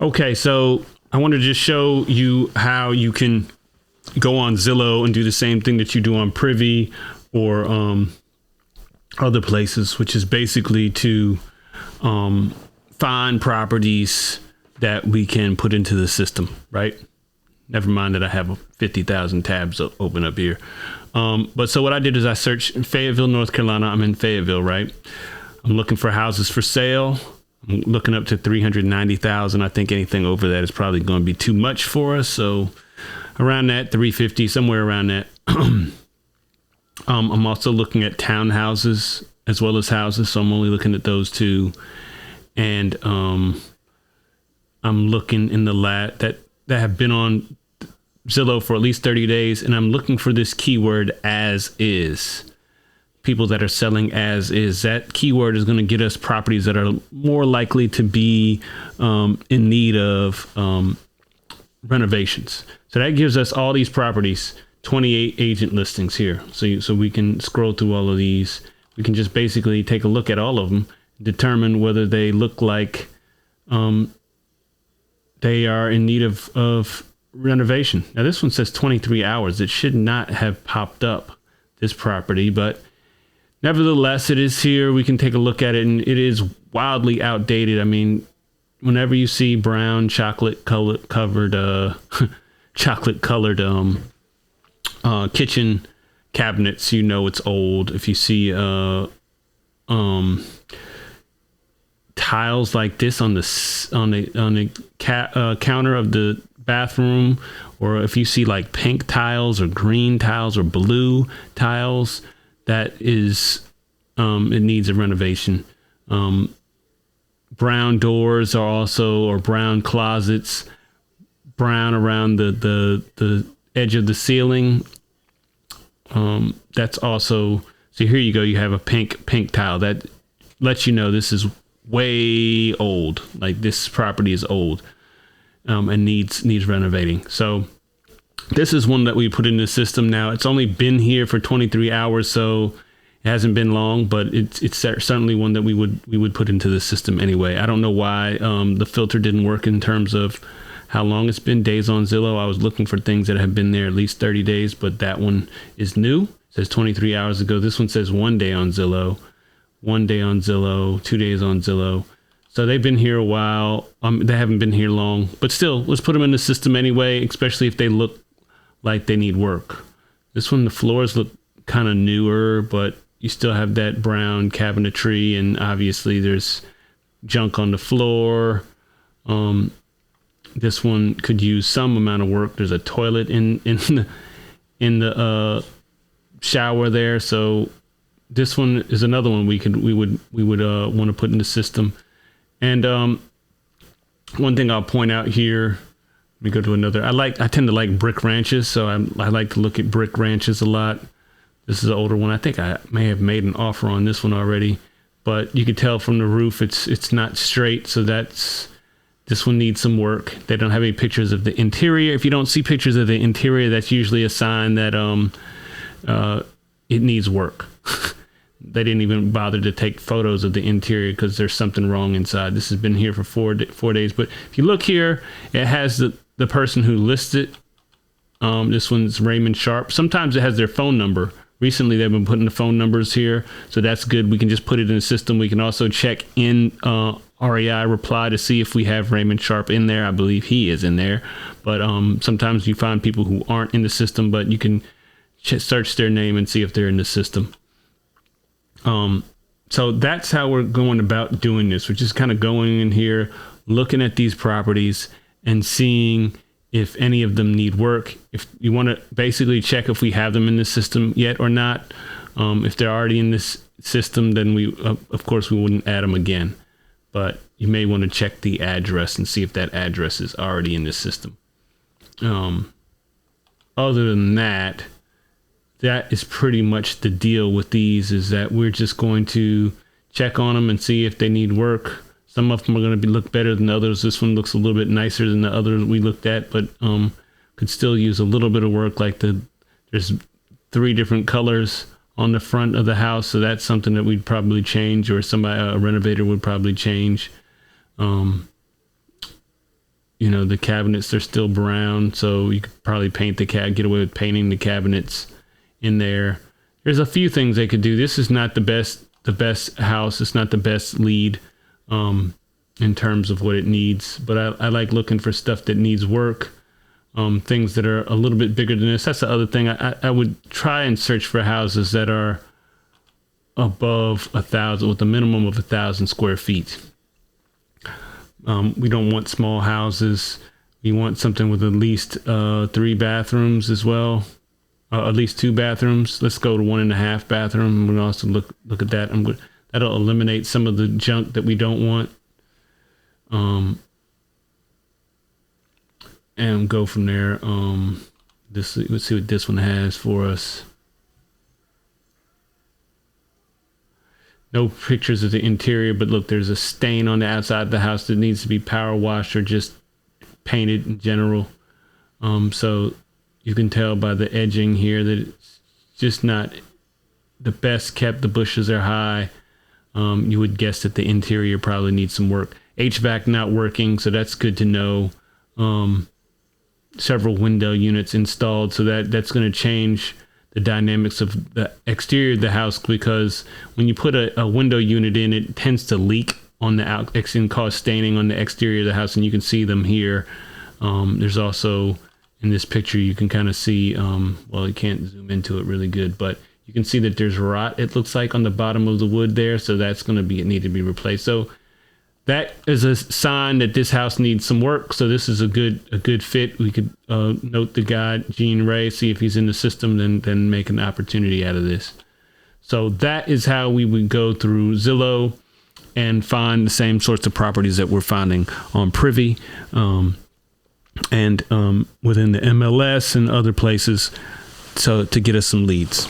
Okay, so I want to just show you how you can go on Zillow and do the same thing that you do on Privy or other places, which is basically to find properties that we can put into the system, right? Never mind that I have 50,000 tabs open up here. But so what I did is I searched in Fayetteville, North Carolina. I'm in Fayetteville, right? I'm looking for houses for sale. I'm looking up to 390,000. I think anything over that is probably going to be too much for us. So around that, 350, somewhere around that. I'm also looking at townhouses as well as houses. So I'm only looking at those two. And I'm looking in the that have been on Zillow for at least 30 days. And I'm looking for this keyword as is. People that are selling as is. That keyword is going to get us properties that are more likely to be in need of renovations. So that gives us all these properties, 28 agent listings here. So we can scroll through all of these. We can just basically take a look at all of them, determine whether they look like they are in need of renovation. Now this one says 23 hours. It should not have popped up, this property, but nevertheless, it is here. We can take a look at it, and it is wildly outdated. I mean, whenever you see brown chocolate covered kitchen cabinets, you know it's old. If you see tiles like this on the counter of the bathroom, or if you see like pink tiles or green tiles or blue tiles, that is, it needs a renovation. Brown doors are also, or brown closets, brown around the edge of the ceiling. That's also, so here you go. You have a pink tile that lets you know this is way old. Like this property is old, and needs renovating. So this is one that we put in the system now. It's only been here for 23 hours, so it hasn't been long, but it's certainly one that we would put into the system anyway. I don't know why the filter didn't work in terms of how long it's been. Days on Zillow, I was looking for things that have been there at least 30 days, but that one is new. It says 23 hours ago. This one says 1 day on Zillow, 1 day on Zillow, 2 days on Zillow. So they've been here a while. They haven't been here long, but still, let's put them in the system anyway, especially if they look like they need work. This one, the floors look kind of newer, but you still have that brown cabinetry, and obviously there's junk on the floor. This one could use some amount of work. There's a toilet in the shower there, so this one is another one we would want to put in the system. And one thing I'll point out here. Let me go to another. I tend to like brick ranches, so I like to look at brick ranches a lot. This is an older one. I think I may have made an offer on this one already, but you can tell from the roof it's not straight, so this one needs some work. They don't have any pictures of the interior. If you don't see pictures of the interior, that's usually a sign that it needs work. They didn't even bother to take photos of the interior because there's something wrong inside. This has been here for 4 days, but if you look here, it has the person who listed. This one's Raymond Sharp. Sometimes it has their phone number. Recently, they've been putting the phone numbers here, so that's good. We can just put it in the system. We can also check in REI reply to see if we have Raymond Sharp in there. I believe he is in there, but sometimes you find people who aren't in the system, but you can search their name and see if they're in the system. So that's how we're going about doing this. We're just kind of going in here, looking at these properties and seeing if any of them need work. If you want to basically check if we have them in the system yet or not. If they're already in this system, then we, of course, we wouldn't add them again. But you may want to check the address and see if that address is already in the system. Other than that, that is pretty much the deal with these, is that we're just going to check on them and see if they need work. Some of them are going to look better than others. This one looks a little bit nicer than the others we looked at, but could still use a little bit of work. Like there's 3 different colors on the front of the house, so that's something that we'd probably change, or a renovator would probably change. the cabinets, they're still brown, so you could probably get away with painting the cabinets in there. There's a few things they could do. This is not the best house. It's not the best lead in terms of what it needs, but I like looking for stuff that needs work, things that are a little bit bigger than this. That's the other thing. I would try and search for houses that are above 1,000, with a minimum of 1,000 square feet. We don't want small houses. We want something with at least 3 bathrooms as well. At least 2 bathrooms. Let's go to 1.5 bathroom. We'll also look at that. That'll eliminate some of the junk that we don't want. And go from there. Let's see what this one has for us. No pictures of the interior, but look, there's a stain on the outside of the house that needs to be power washed or just painted in general. So you can tell by the edging here that it's just not the best kept. The bushes are high. You would guess that the interior probably needs some work. HVAC not working, so that's good to know. Several window units installed, so that's going to change the dynamics of the exterior of the house, because when you put a window unit in, it tends to leak on the out, it can cause staining on the exterior of the house, and you can see them here. There's also in this picture, you can kind of see, well, you can't zoom into it really good, but you can see that there's rot, it looks like, on the bottom of the wood there, so that's going to need to be replaced. So that is a sign that this house needs some work. So this is a good fit. We could note the guy, Gene Ray, see if he's in the system, then make an opportunity out of this. So that is how we would go through Zillow and find the same sorts of properties that we're finding on PRIVY and within the MLS and other places, so to get us some leads.